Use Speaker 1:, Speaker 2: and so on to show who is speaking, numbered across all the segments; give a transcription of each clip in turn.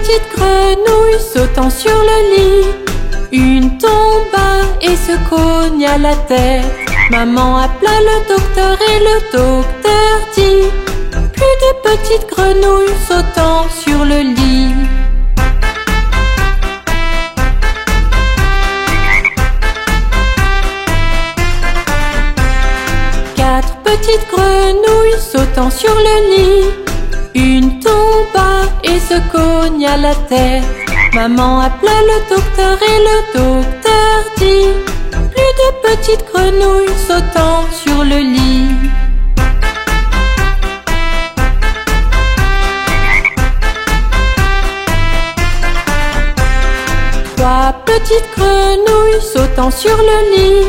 Speaker 1: petites grenouilles sautant sur le lit. Une tomba et se cogna la tête. Maman appela le docteur et le docteur dit: plus de petites grenouilles sautant sur le lit. Quatre petites grenouilles sautant sur le lit. Une tomba et se cogna la tête. Maman appela le docteur et le docteur dit: plus de petites grenouilles sautant sur le lit. Trois petites grenouilles sautant sur le lit.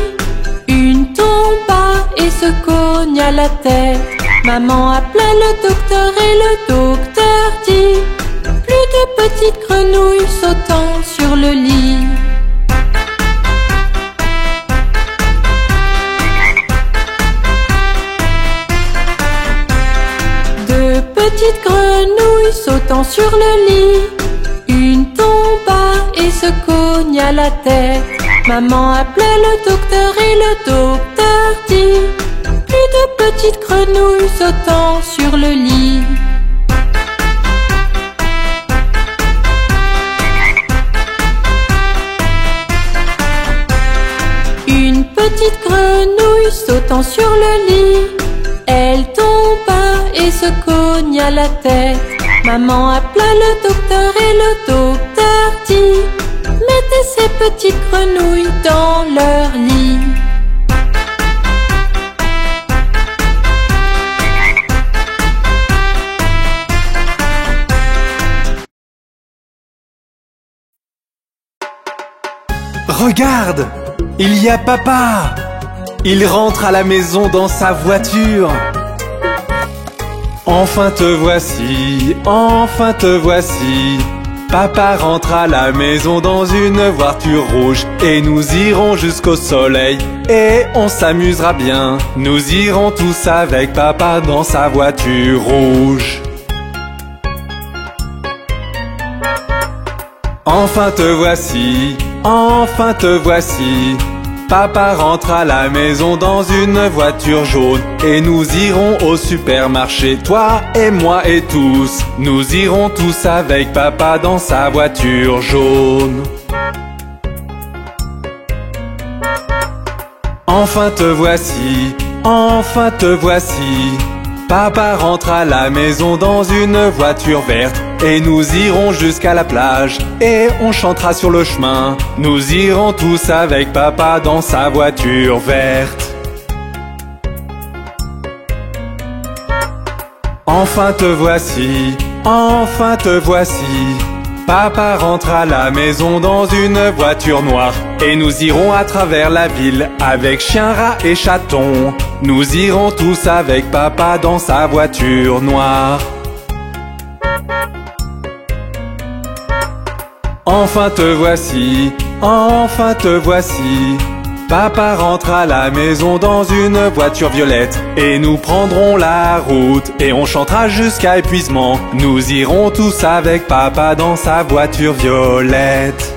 Speaker 1: Une tomba et se cogna la tête. Maman appela le docteur et le docteur dit: plus de petites grenouilles sautant sur le lit. Deux petites grenouilles sautant sur le lit. Une tomba et se cogna la tête. Maman appela le docteur et le docteur dit: plus de petites grenouilles sautant sur le lit. Une petite grenouille sautant sur le lit. Elle tomba et se cogna la tête. Maman appela le docteur et le docteur dit: mettez ces petites grenouilles dans leur lit.
Speaker 2: Regarde, il y a papa. Il rentre à la maison dans sa voiture. Enfin te voici, enfin te voici. Papa rentre à la maison dans une voiture rouge. Et nous irons jusqu'au soleil et on s'amusera bien. Nous irons tous avec papa dans sa voiture rouge. Enfin te voici, enfin te voici. Papa rentre à la maison dans une voiture jaune. Et nous irons au supermarché, toi et moi et tous. Nous irons tous avec papa dans sa voiture jaune. Enfin te voici, enfin te voici. Papa rentre à la maison dans une voiture verte. Et nous irons jusqu'à la plage et on chantera sur le chemin. Nous irons tous avec papa dans sa voiture verte. Enfin te voici, enfin te voici. Papa rentre à la maison dans une voiture noire. Et nous irons à travers la ville avec chien, rat et chaton. Nous irons tous avec papa dans sa voiture noire. Enfin te voici, enfin te voici. Papa rentre à la maison dans une voiture violette. Et nous prendrons la route et on chantera jusqu'à épuisement. Nous irons tous avec papa dans sa voiture violette.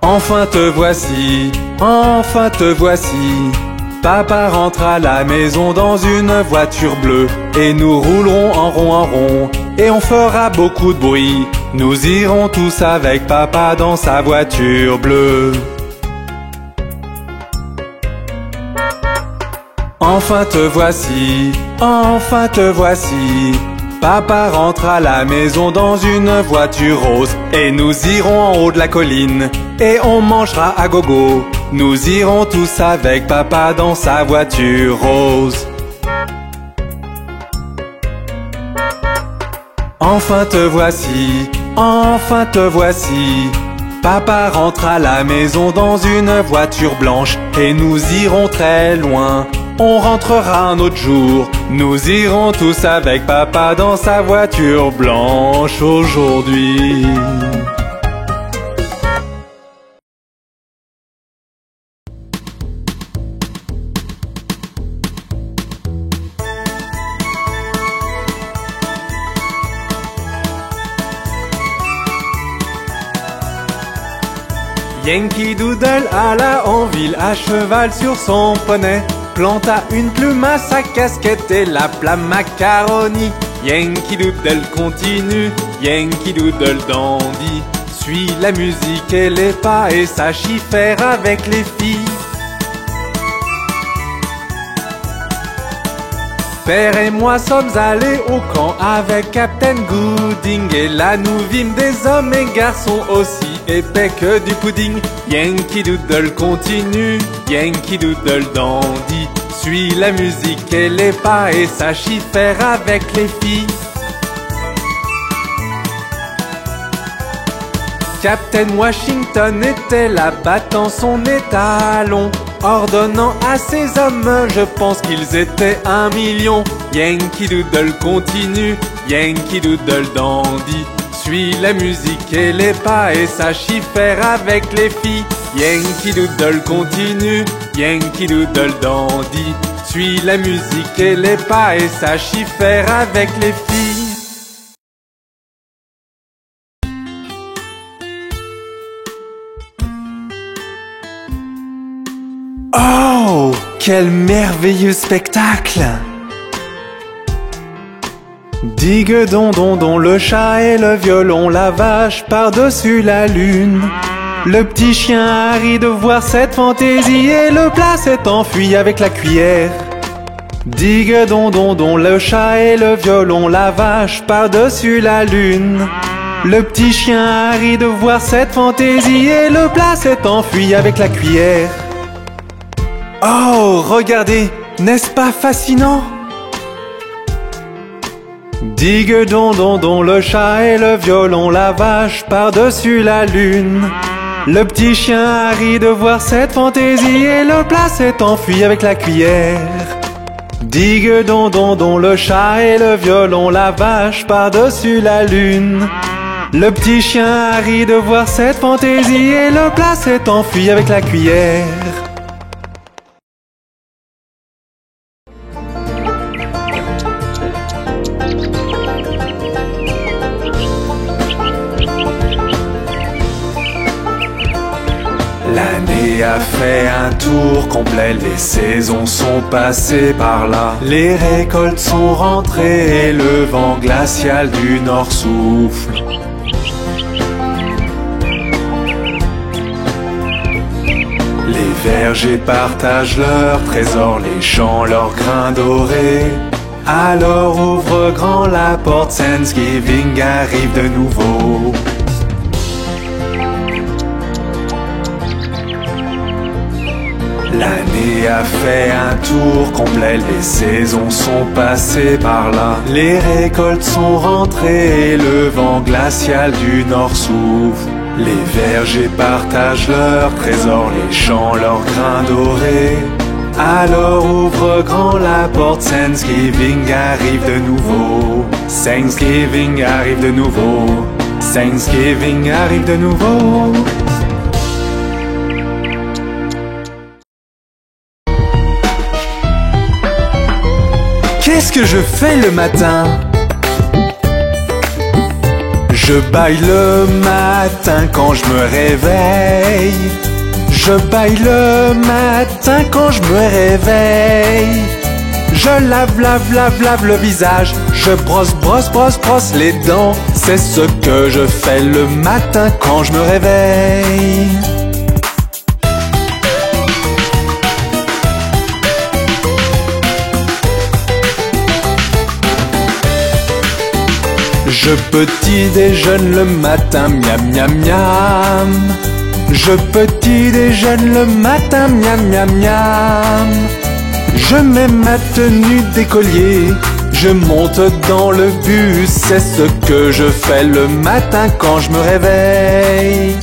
Speaker 2: Enfin te voici, enfin te voici. Papa rentre à la maison dans une voiture bleue. Et nous roulerons en rond et on fera beaucoup de bruit. Nous irons tous avec papa dans sa voiture bleue. Enfin te voici, enfin te voici. Papa rentre à la maison dans une voiture rose. Et nous irons en haut de la colline et on mangera à gogo. Nous irons tous avec papa dans sa voiture rose. Enfin te voici, enfin te voici. Papa rentre à la maison dans une voiture blanche. Et nous irons très loin, on rentrera un autre jour. Nous irons tous avec papa dans sa voiture blanche aujourd'hui. Yankee Doodle alla en ville à cheval sur son poney, planta une plume à sa casquette et l'appela Macaroni. Yankee Doodle continue, Yankee Doodle dandy, suis la musique et les pas et sache y faire avec les filles. Père et moi sommes allés au camp avec Captain Gooding, et là nous vîmes des hommes et garçons aussi épais que du pudding. Yankee Doodle continue, Yankee Doodle dandy, suis la musique et les pas et sache y faire avec les filles. Captain Washington était là battant son étalon, ordonnant à ses hommes, je pense qu'ils étaient 1 million. Yankee Doodle continue, Yankee Doodle dandy, suis la musique et les pas et sache y faire avec les filles. Yankee Doodle continue, Yankee Doodle dandy, suis la musique et les pas et sache y faire avec les filles. Oh, quel merveilleux spectacle! Digue don don don, le chat et le violon, la vache par-dessus la lune. Le petit chien a ri de voir cette fantaisie et le plat s'est enfui avec la cuillère. Digue don don don, le chat et le violon, la vache par-dessus la lune. Le petit chien a ri de voir cette fantaisie et le plat s'est enfui avec la cuillère. Oh, regardez, n'est-ce pas fascinant? Digue don don don, le chat et le violon, la vache par-dessus la lune. Le petit chien a ri de voir cette fantaisie et le plat s'est enfui avec la cuillère. Digue don don don, le chat et le violon, la vache par-dessus la lune. Le petit chien a ri de voir cette fantaisie et le plat s'est enfui avec la cuillère. L'année a fait un tour complet, les saisons sont passées par là. Les récoltes sont rentrées et le vent glacial du nord souffle. Les vergers partagent leurs trésors, les champs leurs grains dorés. Alors ouvre grand la porte, Thanksgiving arrive de nouveau. L'année a fait un tour complet, les saisons sont passées par là. Les récoltes sont rentrées et le vent glacial du nord souffle. Les vergers partagent leurs trésors, les champs leurs grains dorés. Alors ouvre grand la porte, Thanksgiving arrive de nouveau. Thanksgiving arrive de nouveau. Thanksgiving arrive de nouveau. Qu'est-ce que je fais le matin? Je baille le matin quand je me réveille. Je baille le matin quand je me réveille. Je lave le visage. Je brosse les dents. C'est ce que je fais le matin quand je me réveille. Je petit déjeune le matin, miam miam miam. Je petit déjeune le matin, miam miam miam. Je mets ma tenue d'écolier, je monte dans le bus. C'est ce que je fais le matin quand je me réveille.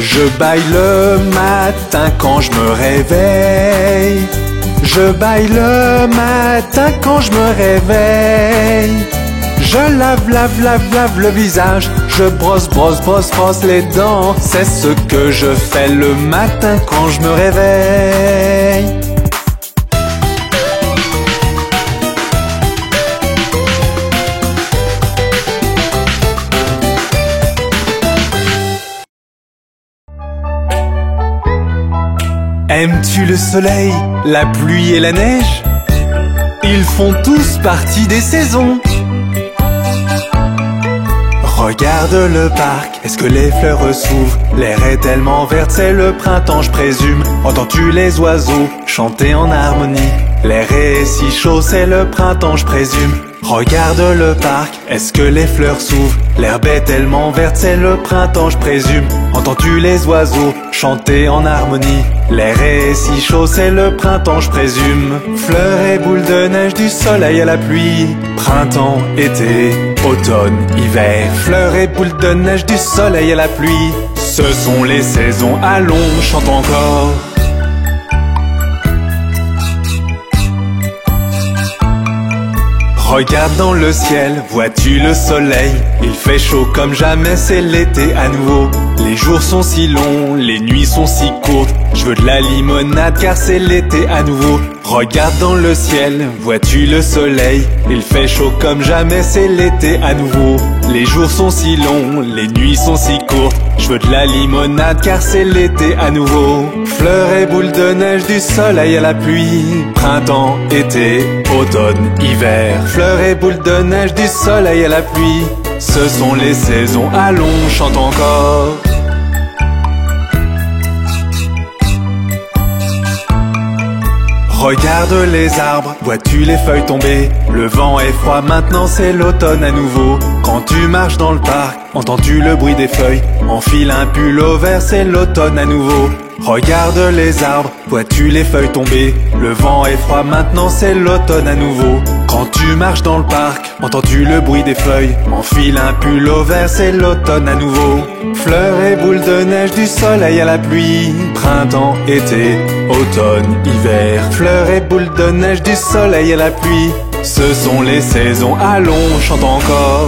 Speaker 2: Je baille le matin quand je me réveille. Je baille le matin quand je me réveille. Je lave le visage. Je brosse les dents. C'est ce que je fais le matin quand je me réveille. Aimes-tu le soleil, la pluie et la neige? Ils font tous partie des saisons. Regarde le parc, est-ce que les fleurs s'ouvrent? L'air est tellement vert, c'est le printemps je présume. Entends-tu les oiseaux chanter en harmonie? L'air est si chaud, c'est le printemps je présume. Regarde le parc, est-ce que les fleurs s'ouvrent? L'herbe est tellement verte, c'est le printemps je présume. Entends-tu les oiseaux chanter en harmonie? L'air est si chaud, c'est le printemps je présume. Fleurs et boules de neige, du soleil à la pluie. Printemps, été, automne, hiver. Fleurs et boules de neige, du soleil à la pluie. Ce sont les saisons, allons, chante encore. Regarde dans le ciel, vois-tu le soleil? Il fait chaud comme jamais, c'est l'été à nouveau. Les jours sont si longs, les nuits sont si courtes. Je veux de la limonade car c'est l'été à nouveau. Regarde dans le ciel, vois-tu le soleil? Il fait chaud comme jamais, c'est l'été à nouveau. Les jours sont si longs, les nuits sont si courtes. Je veux de la limonade car c'est l'été à nouveau. Fleurs et boules de neige, du soleil à la pluie. Printemps, été, automne, hiver. Fleurs et boules de neige, du soleil à la pluie. Ce sont les saisons, allons, chante encore. Regarde les arbres, vois-tu les feuilles tomber? Le vent est froid, maintenant c'est l'automne à nouveau. Quand tu marches dans le parc, entends-tu le bruit des feuilles? Enfile un pull au vert, c'est l'automne à nouveau. Regarde les arbres, vois-tu les feuilles tomber? Le vent est froid, maintenant c'est l'automne à nouveau. Quand tu marches dans le parc, entends-tu le bruit des feuilles? Enfile un pull au vert, c'est l'automne à nouveau. Fleurs et boules de neige, du soleil à la pluie. Printemps, été, automne, hiver. Fleurs et boules de neige, du soleil à la pluie. Ce sont les saisons, allons, chante encore.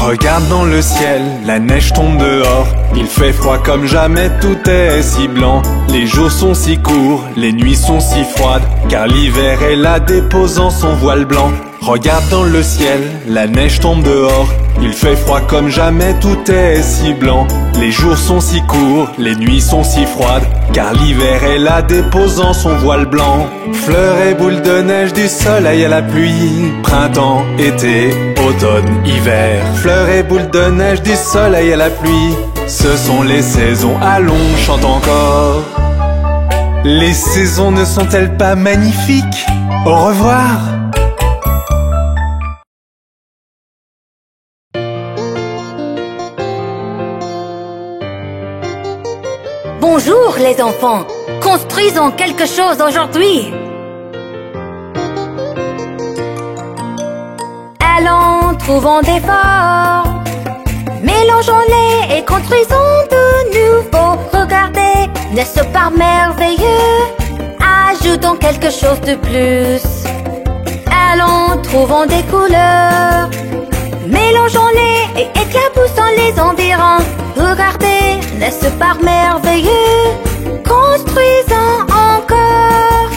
Speaker 2: Regarde dans le ciel, la neige tombe dehors. Il fait froid comme jamais, tout est si blanc. Les jours sont si courts, les nuits sont si froides, car l'hiver est là déposant son voile blanc. Regarde dans le ciel, la neige tombe dehors. Il fait froid comme jamais, tout est si blanc. Les jours sont si courts, les nuits sont si froides, car l'hiver est là déposant son voile blanc. Fleurs et boules de neige, du soleil à la pluie. Printemps, été, automne, hiver. Fleurs et boules de neige, du soleil à la pluie. Ce sont les saisons, allons, chante encore. Les saisons ne sont-elles pas magnifiques? Au revoir!
Speaker 3: Bonjour les enfants, construisons quelque chose aujourd'hui. Allons, trouvons des formes, mélangeons-les et construisons de nouveau. Regardez, n'est-ce pas merveilleux? Ajoutons quelque chose de plus. Allons, trouvons des couleurs, mélangeons-les et éclaboussons les environs. Regardez, n'est-ce pas merveilleux? Construisons encore.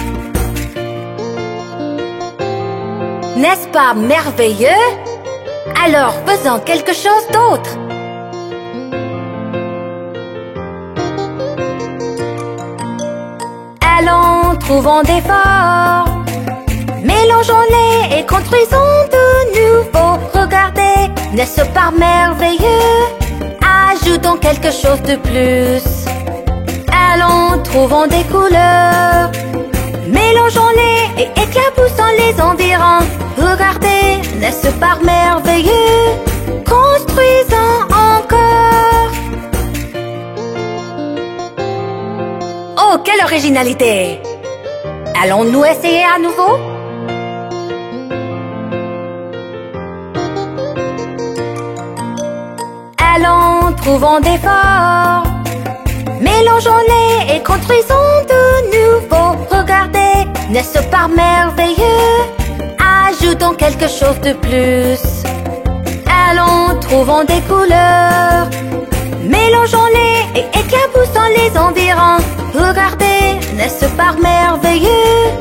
Speaker 3: N'est-ce pas merveilleux? Alors faisons quelque chose d'autre. Allons, trouvons des formes, mélangeons-les et construisons de nouveau. Regardez, n'est-ce pas merveilleux? Ajoutons quelque chose de plus. Allons, trouvons des couleurs, mélangeons-les et éclaboussons les environs. Regardez, n'est-ce pas merveilleux? Construisons encore. Oh, quelle originalité! Allons-nous essayer à nouveau? Allons, trouvons des formes, mélangeons-les et construisons de nouveau. Regardez, n'est-ce pas merveilleux? Ajoutons quelque chose de plus. Allons, trouvons des couleurs, mélangeons-les et éclaboussons les environs. Regardez, n'est-ce pas merveilleux?